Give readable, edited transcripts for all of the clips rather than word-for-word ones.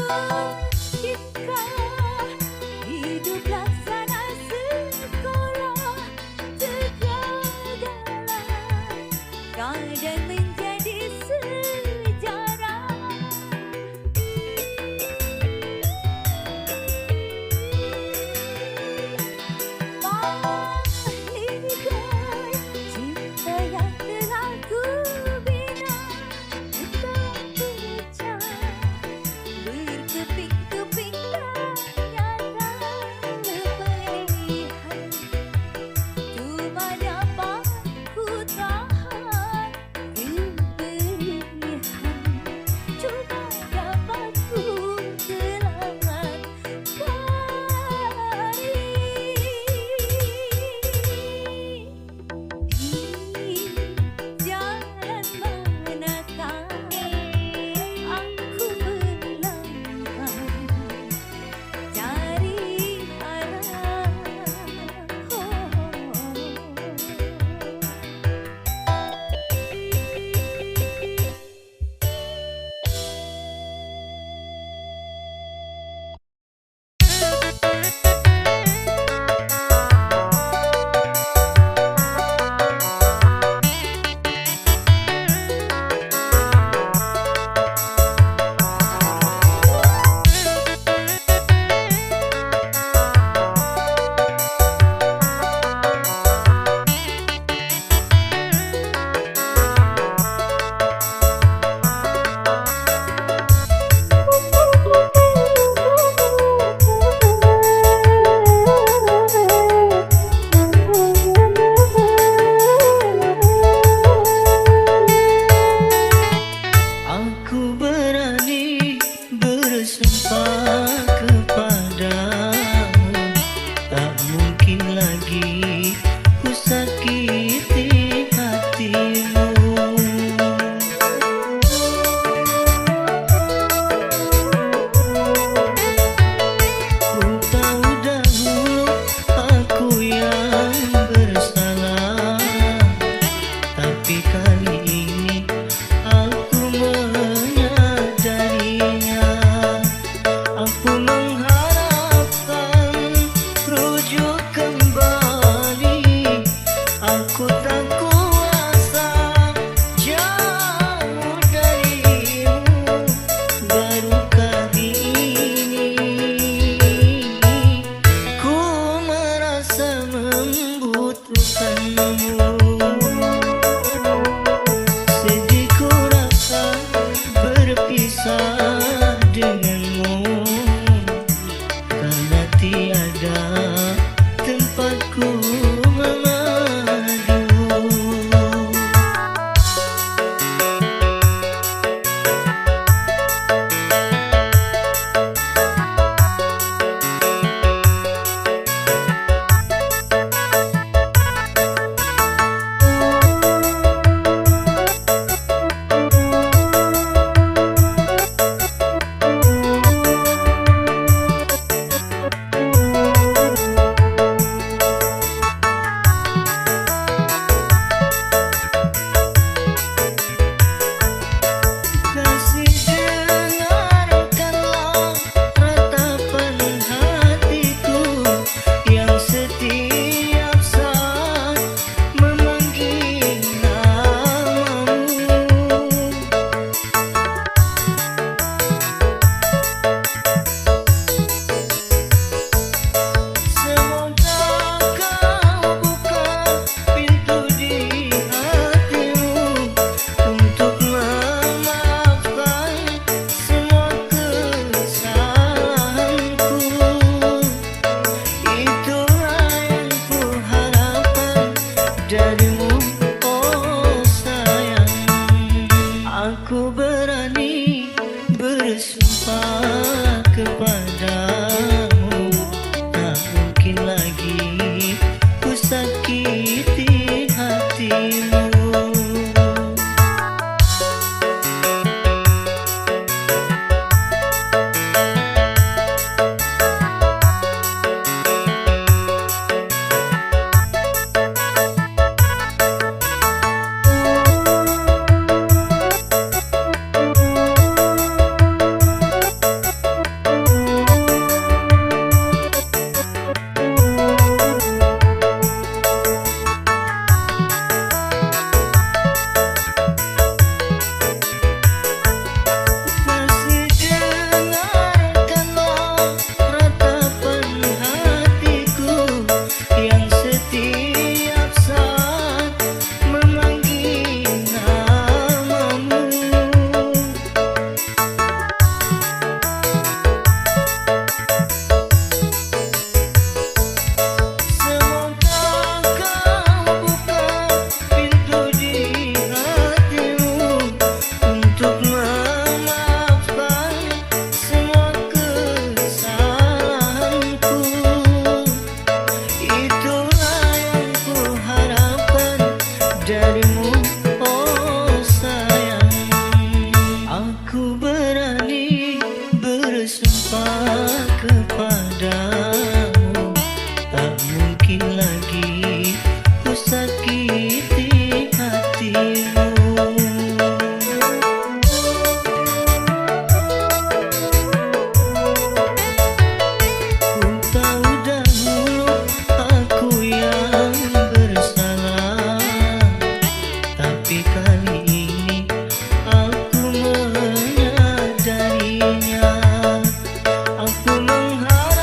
Jika hidup laksana sekolah tergagalan, kadang menjadi sejarah. Mahligai cinta yang telah ku bina tetap pecah, berkeping-keping ternyata pilihan. Cuma dapat ku tahan keberihan, cuma dapat ku telan di jalan manakah aku berlangkah cari arah. Aku berani bersumpah kepadamu, tak mungkin lagi ku sakiti hatimu. Ku tahu dahulu aku yang bersalah, tapi kali ini aku menyadarinya. bersumpah kepadamu, tak mungkin lagi ku sakiti hatimu. Ku tahu dahulu aku yang bersalah, tapi kali ini aku menyadarinya. Aku mengharap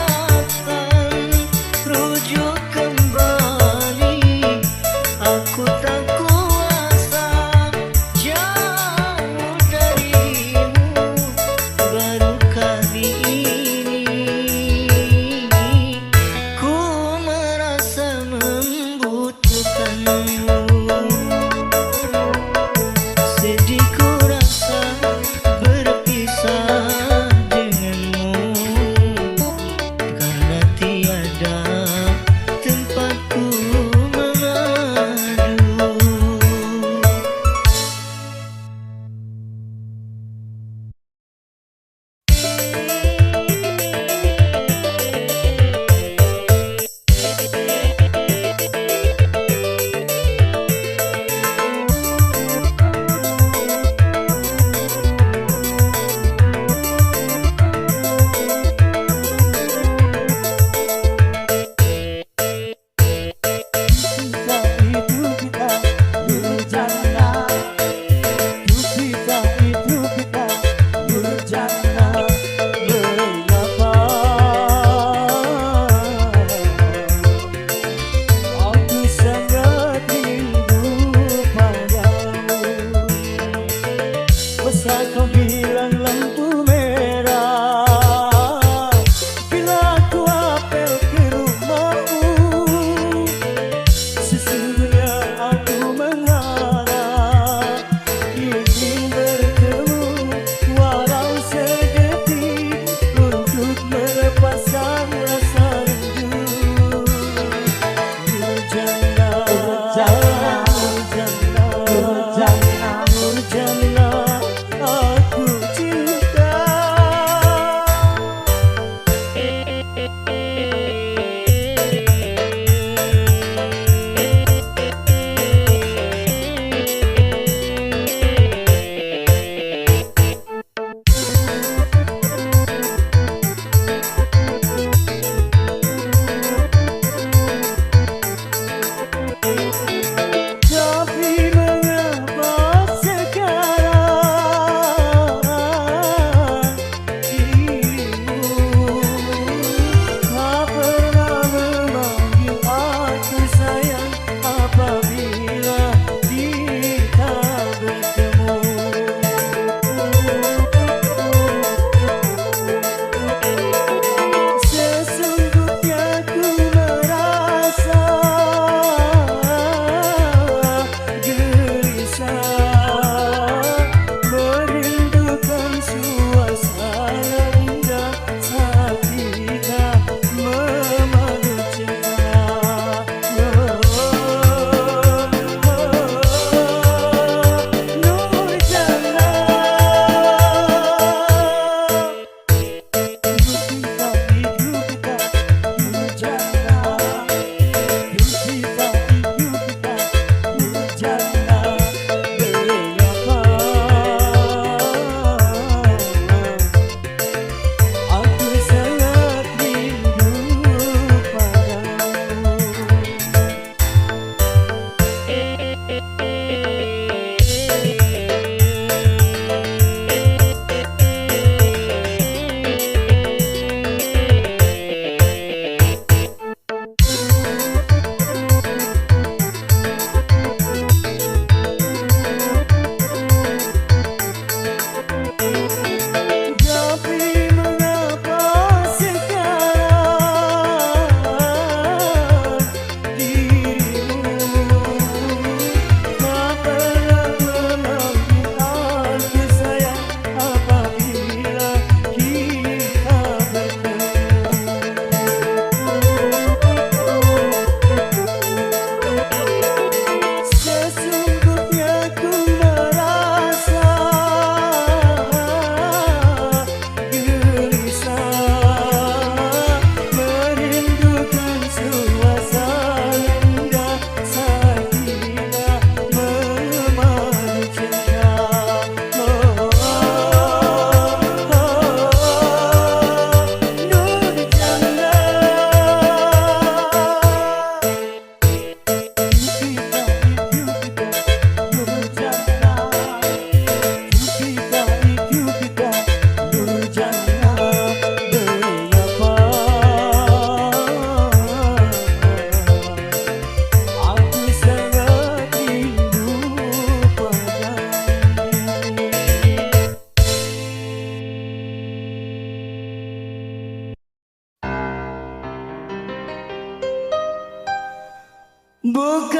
Bukan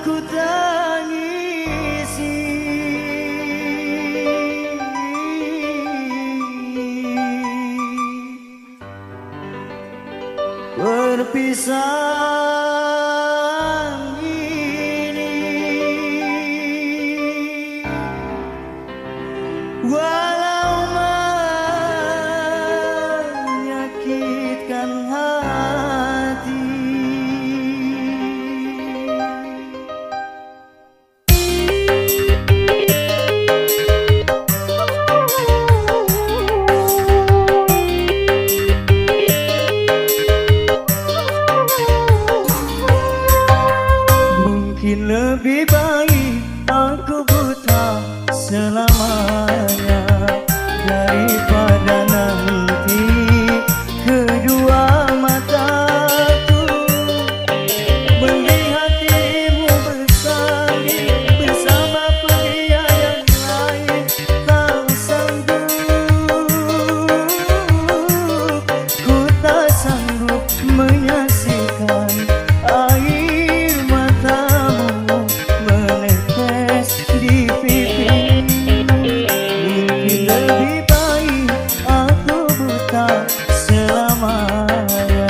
ku tangisi perpisahan ini, walau menyakitkan hati. Mungkin lebih baik aku buta selamanya daripada nanti kedua mataku melihat dirimu bersanding bersama pria yang lain. Tak sanggup, ku tak sanggup menyaksikan air matamu menetes di pipi. Mungkin lebih baik aku buta selamanya.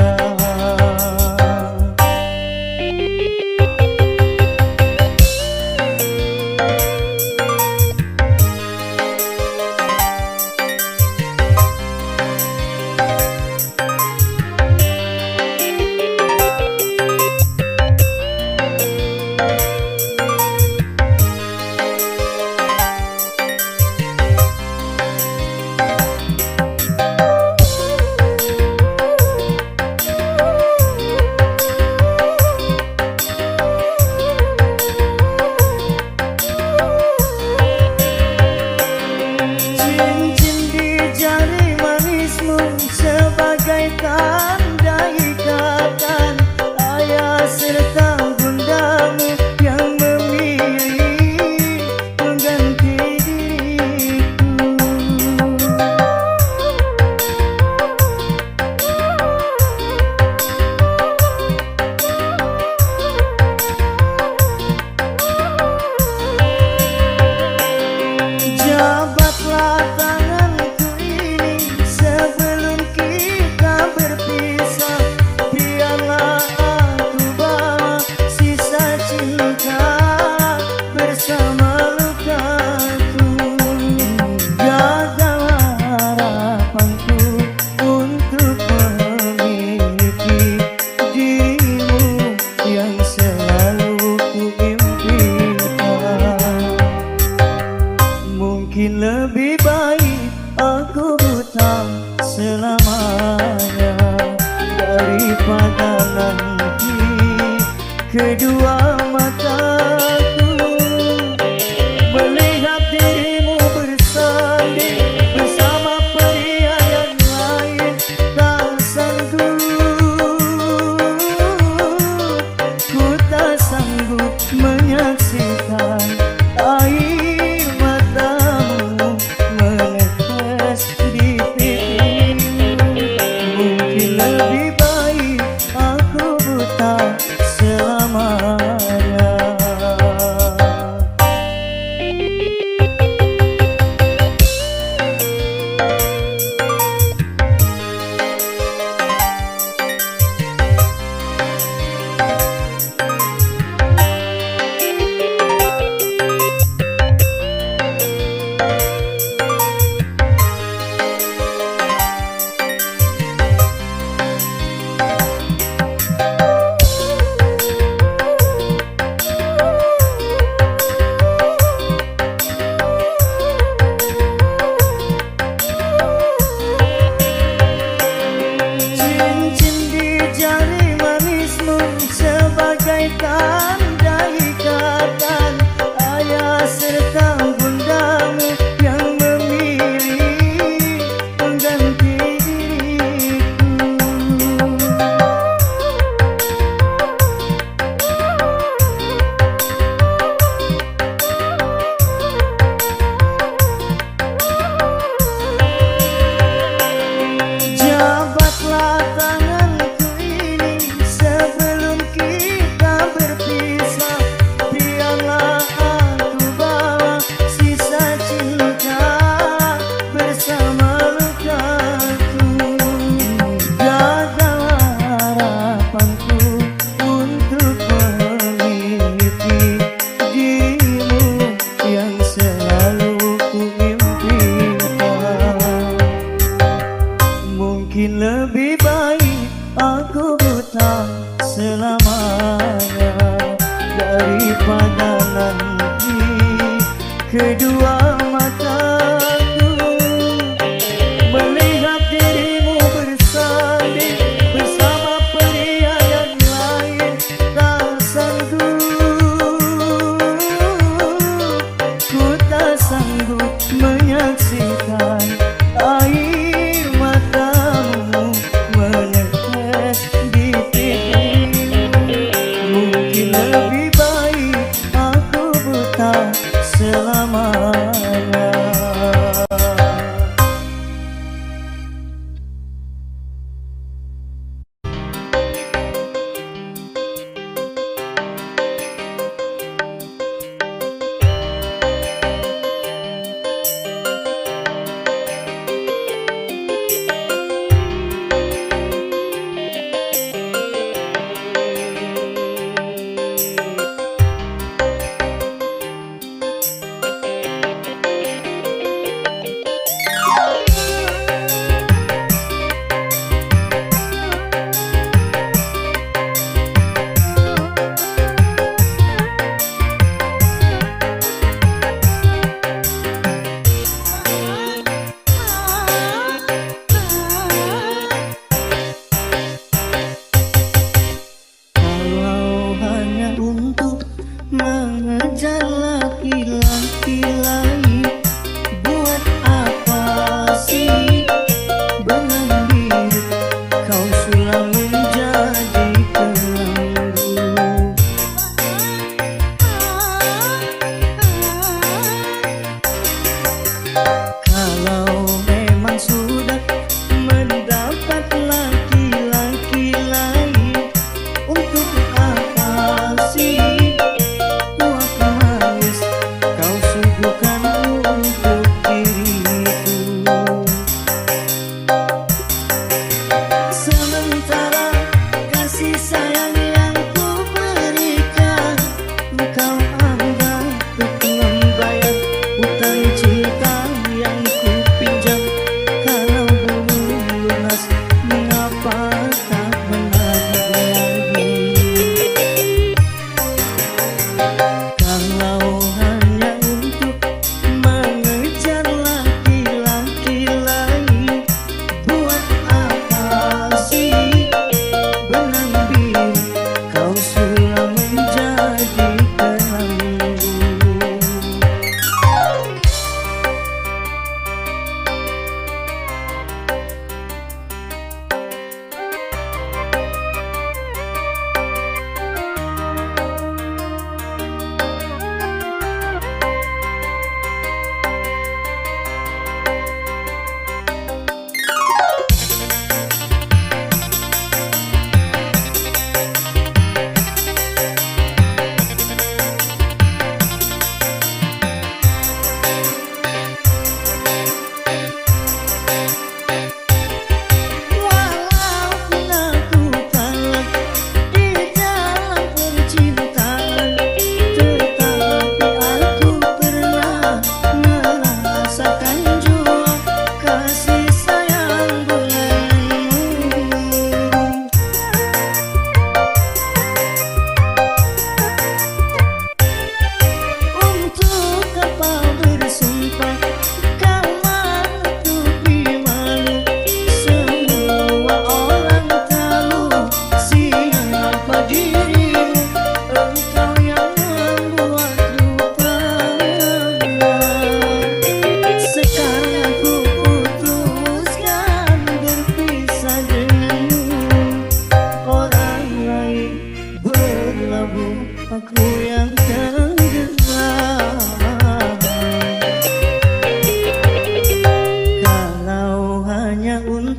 Sebagai tanda ikatan ayah serta bundamu yang memilih pengganti diriku. Jabatlah tanganku ini sebelum kita berpisah. Biarlah aku bawa sisa cinta bersama lukaku. Gagalah harapanku untuk memiliki dirimu yang selalu ku impikan. Mungkin lebih baik aku buta selamanya daripada nanti kedua mataku melihat dirimu bersanding bersama pria yang lain. Tak sanggup, ku tak sanggup menyaksikan air matamu menetes di pipi. Mungkin lebih baik aku buta selamanya.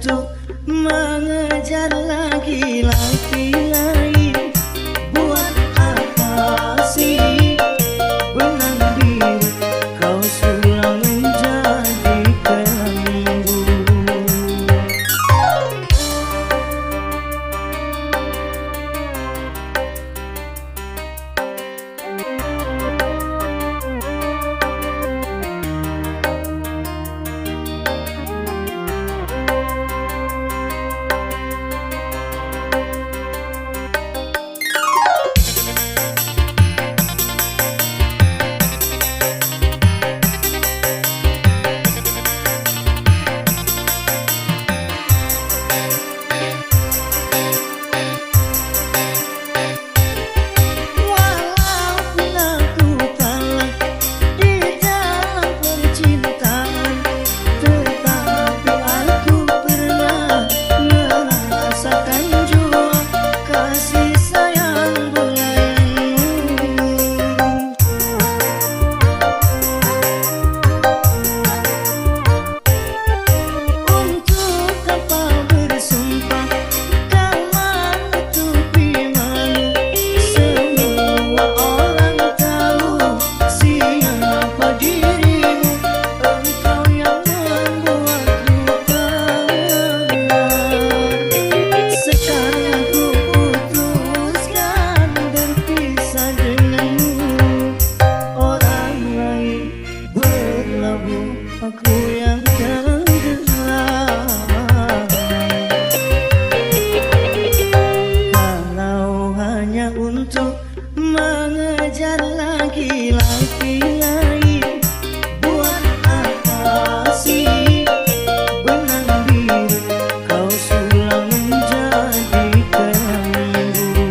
untuk mengejar laki-laki lain? Buat apa sih benang biru kau sulam menjadi kelambu? Walaupun aku kalah di dalam percintaan, tetapi aku pernah merasakan jua kasih sayang belayanmu. Untuk apa bersumpah kau menutupi malu? Semua orang tahu siapa dirimu. Engkau yang membuatku berat. Sekarang aku putuskan berpisah denganmu. Orang lain berlabuh, aku yang tenggelam. Kalau hanya untuk mengejar laki-laki lain, buat apa sih benang biru kau sulam menjadi kelambu?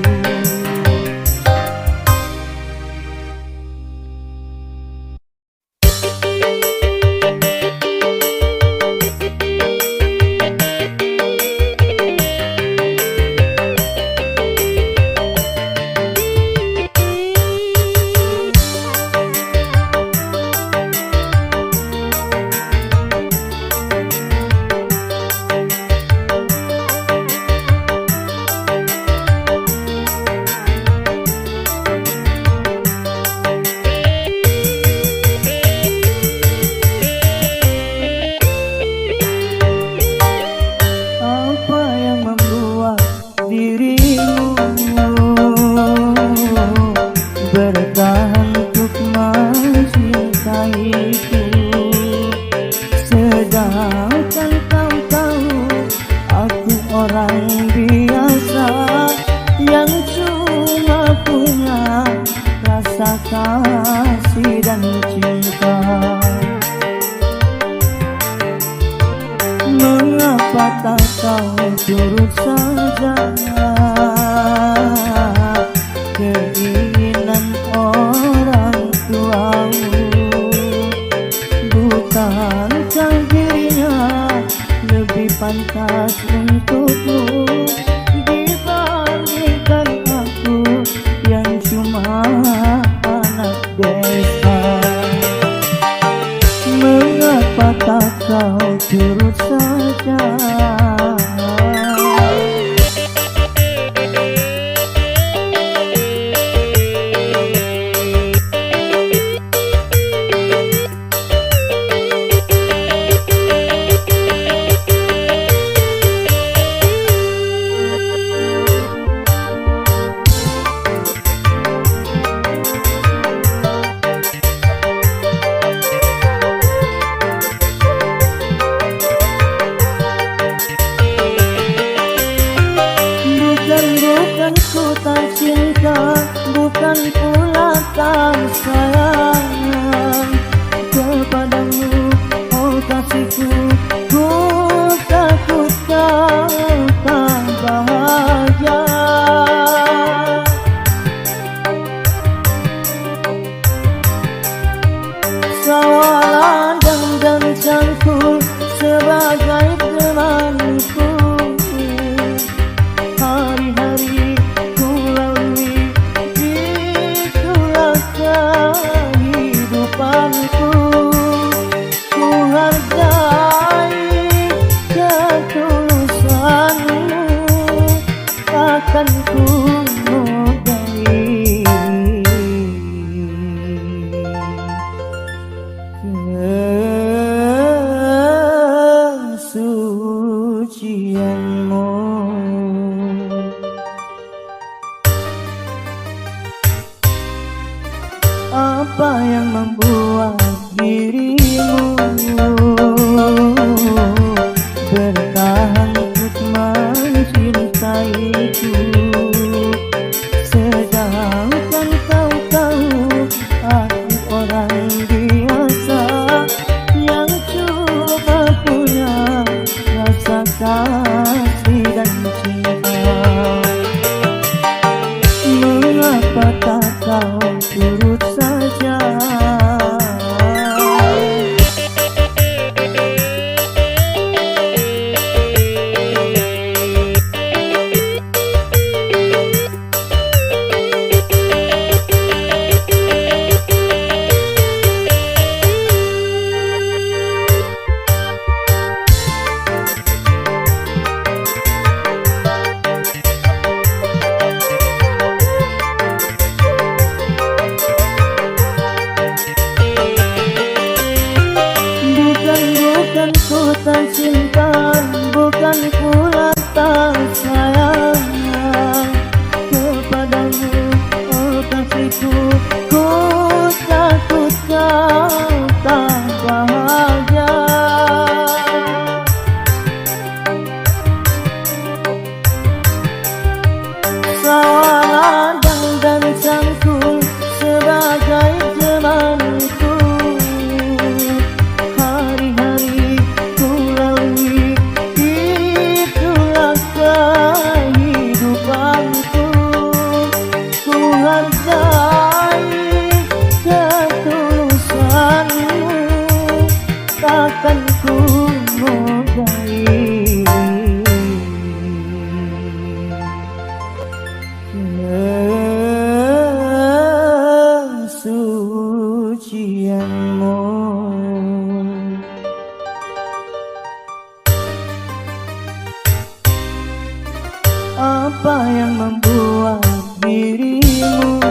Apa yang membuat dirimu bertahan untuk mencintaiku? Sedangkan kau tahu aku orang biasa yang cuma punya rasa kasih dan cinta. Mengapa tak kau turut saja keinginan orang tuamu? Bukankah dirinya lebih pantas untukmu dibandingkan aku yang cuma anak desa? Mengapa tak kau turut saja? cinta bukan pula tak sayang kepadamu, oh kasihku. Ku takut kau tak bahagia. Sawah ladang dan cangkul sebagai temanku. Hari-hari ku lalui, itulah kehidupanku. Ku hargai ketulusanmu, takkan ku modai kesucianmu. Apa yang membuat dirimu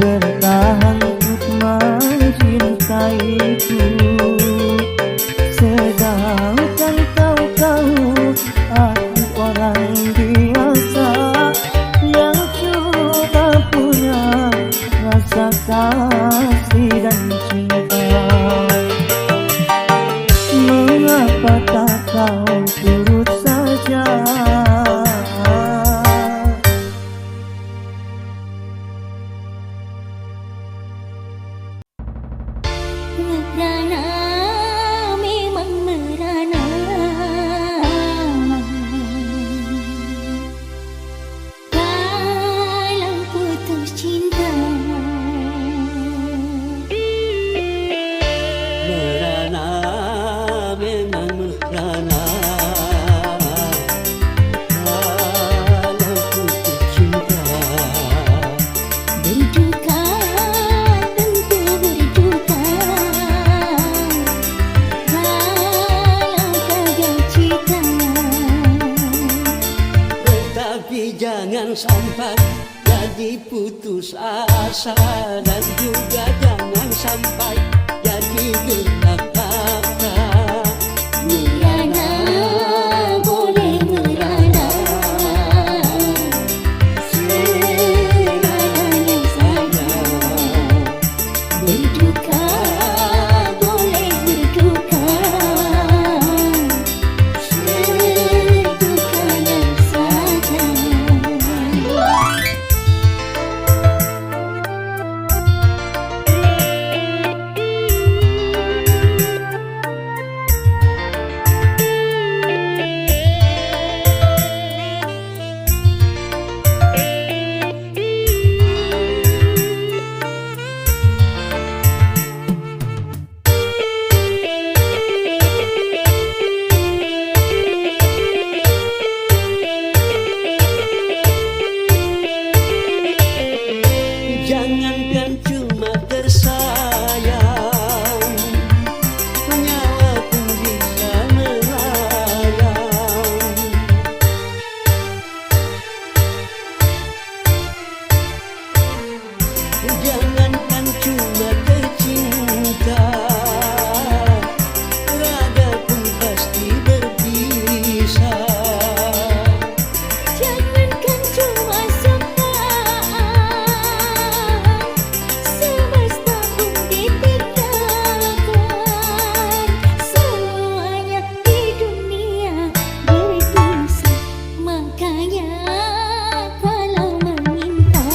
bertahan untuk mencintaiku, sedangkan kau tahu aku orang biasa yang cuma punya rasa kasih dan cinta. Mengapa tak kau turut saja? Merana, memang merana. Kalau putus cinta, merana, memang merana. Kalau putus cinta, berduka, tentu berduka. Kalau gagal cinta, tetapi jangan sampai jadi putus asa, dan juga jangan sampai jadi gelap mata. merana, boleh merana. Segalanya saja. Berduka, boleh berduka. Sedukanya saja. Jangankan cuma tersayang, nyawa pun bisa melayang. Jangankan cuma tercinta, raga pun pasti berpisah. Jangankan cuma sepakat, semesta pun ditinggalkan. Semuanya di dunia berdosa, makanya kalau meminta,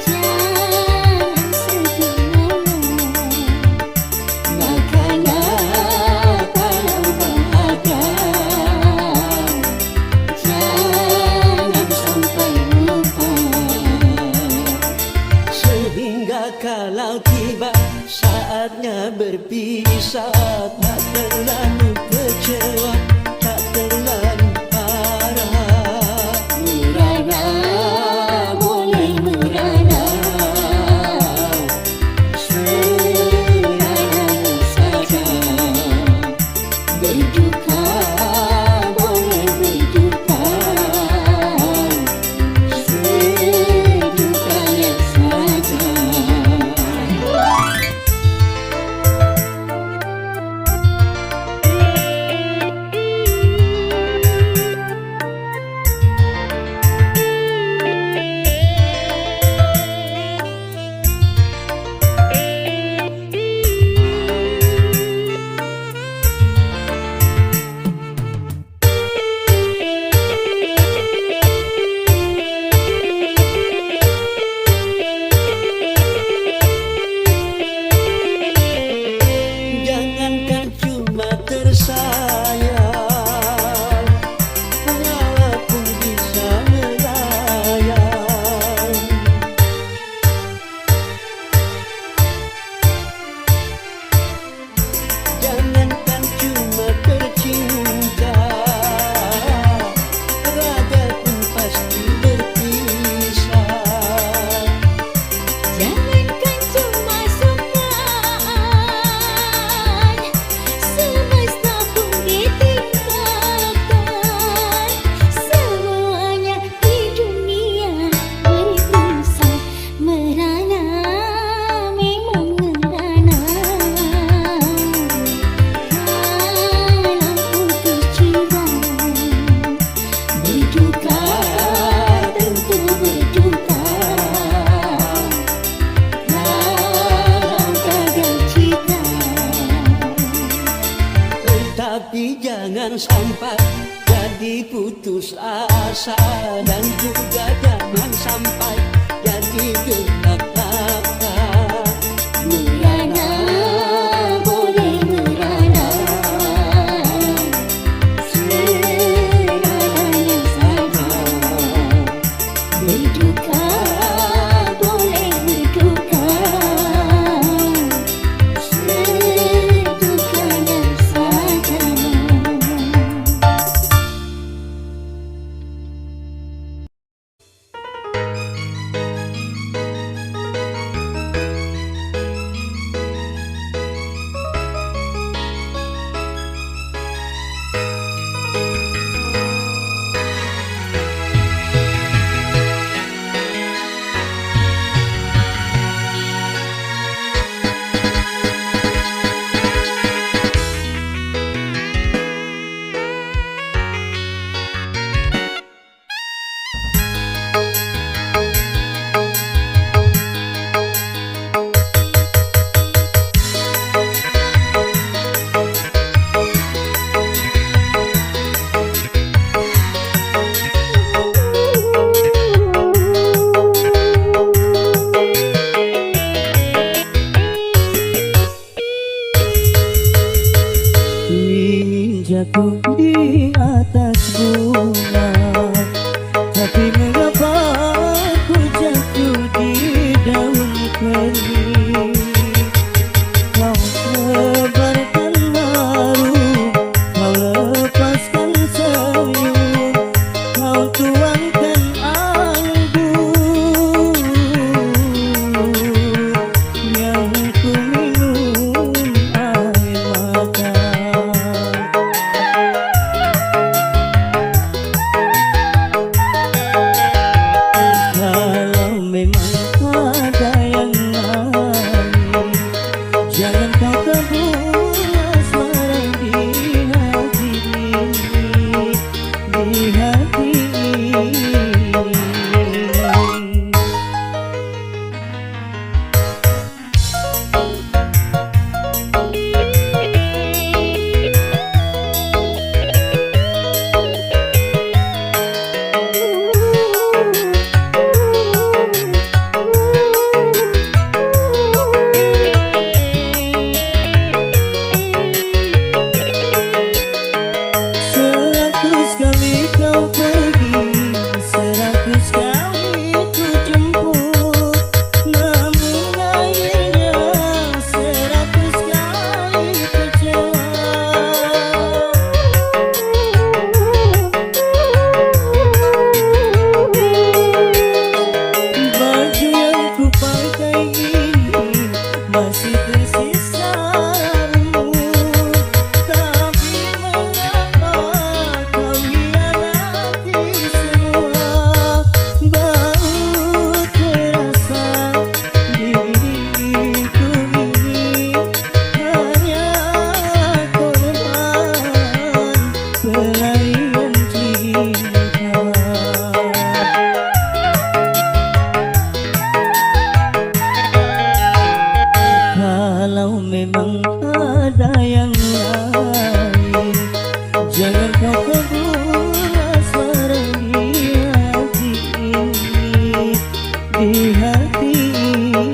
jangan sebenarnya. Makanya kalau bahagia, jangan sampai lupa. Sehingga kalau tiba saatnya berpisah, tak terlalu kecewa, tak terlalu parah. Merana, boleh merana. Segalanya saja. Berduka, boleh berduka. Sedukanya saja. Tapi jangan sampai jadi putus asa, dan juga jangan sampai jadi gelap mata. Merana boleh merana, seradanya saja. Berduka boleh berduka, sedukanya saja. Ingin jatuh di atas bunga, tapi mengapa ku jatuh di daun kering. Kau sebarkan harum, kau lepaskan senyum, kau tuangkan anggur yang ku minum air mata. Kalau memang ada yang lain, jangan kau kabur asmara di hati ini, di hati ini. Seratus kali kau pergi, seratus kali ku jemput, namun akhirnya seratus kali kecewa. Baju yang ku pakai ini masih tersisa rambut, tapi mengapa kau hianati semua? Baru terasa diriku ini hanya korban pelarian cinta. Kalau memang ada yang lain, jangan kau kabur asmara di hati ini, di hati ini.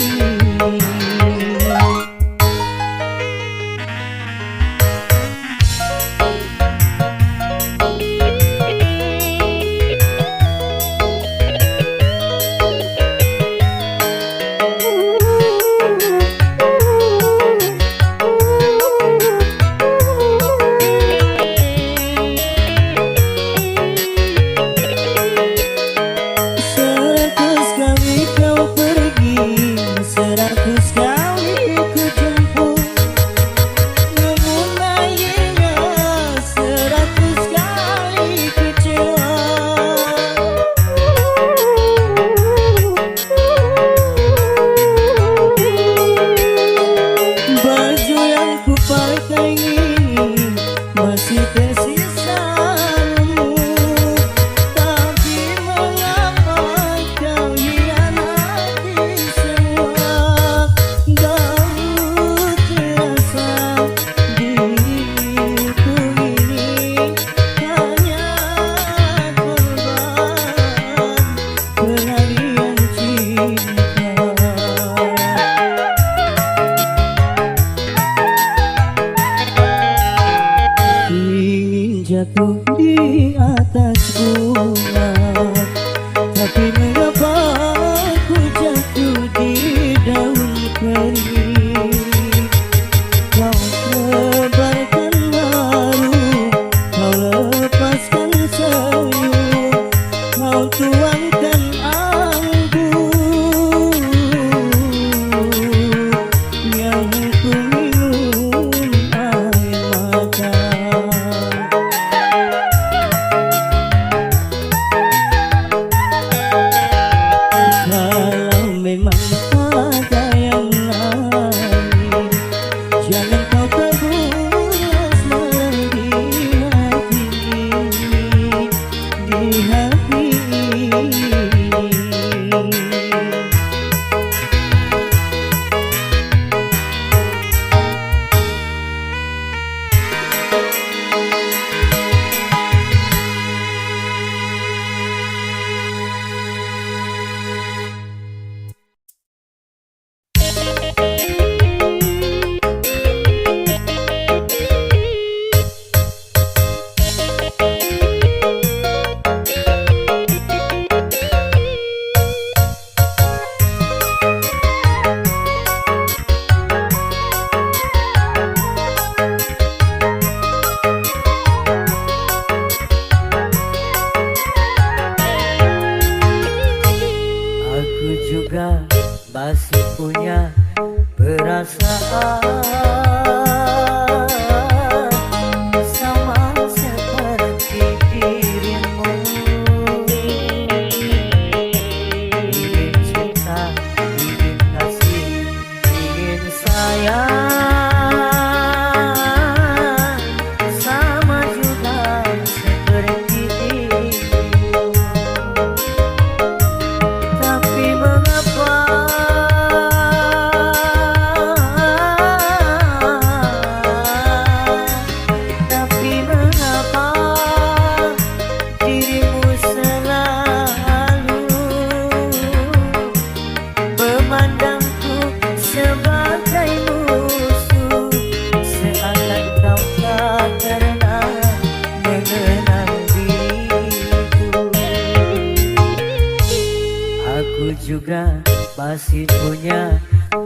juga masih punya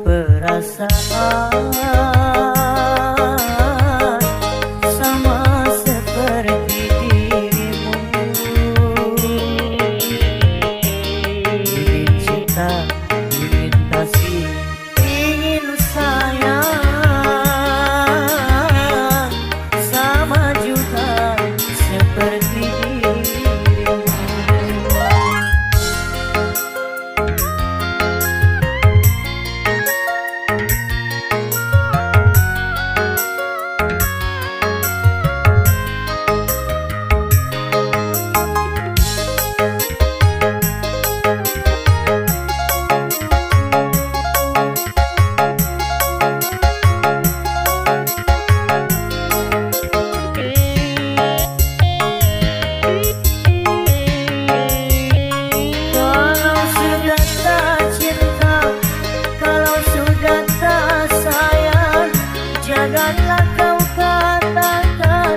perasaan sama seperti dirimu. Ingin cinta, ingin kasih, ingin sayang, sama juga seperti dirimu. Janganlah kau katakan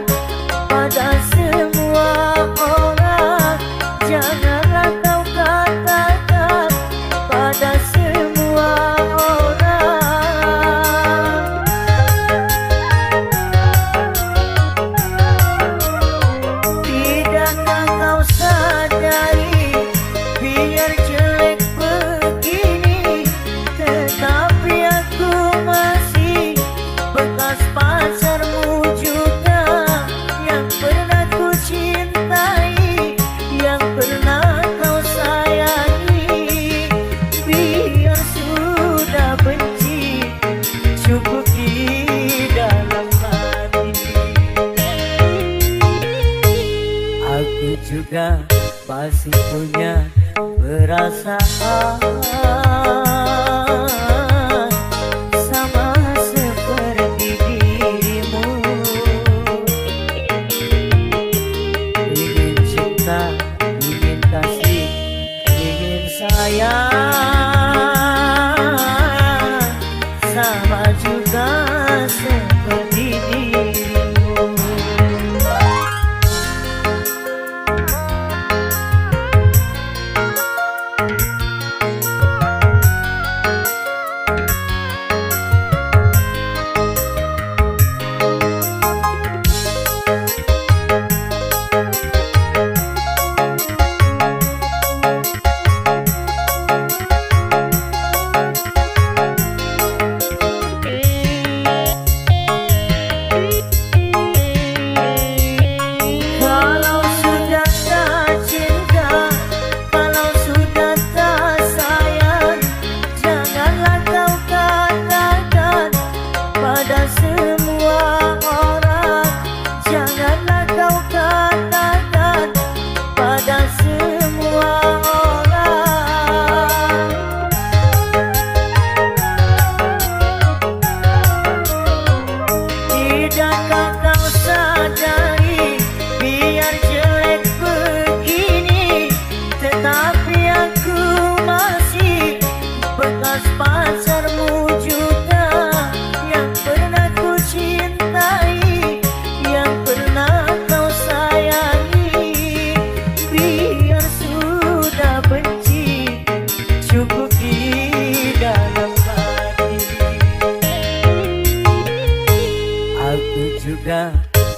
pada semua orang, janganlah kau katakan pada semua orang. Tidakkah kau sadari biar jelek begini, tetapi aku masih bekas pacarmu juga, yang pernah ku cintai, yang pernah kau sayangi. Biar sudah benci, cukup di dalam hati. Aku juga masih punya perasaan sama seperti dirimu. Ingin cinta, ingin kasih, ingin sayang, sama juga seperti dirimu. Kalau sudah tak cinta, kalau sudah tak sayang, janganlah kau katakan pada semua orang, janganlah kau katakan pada semua orang. Tidakkah kau sadari biar jelek begini, tetapi aku masih bekas pacarmu juga, yang pernah ku cintai, yang pernah kau sayangi. Biar sudah benci, cukup di dalam hati. Aku juga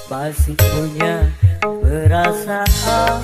masih punya perasaan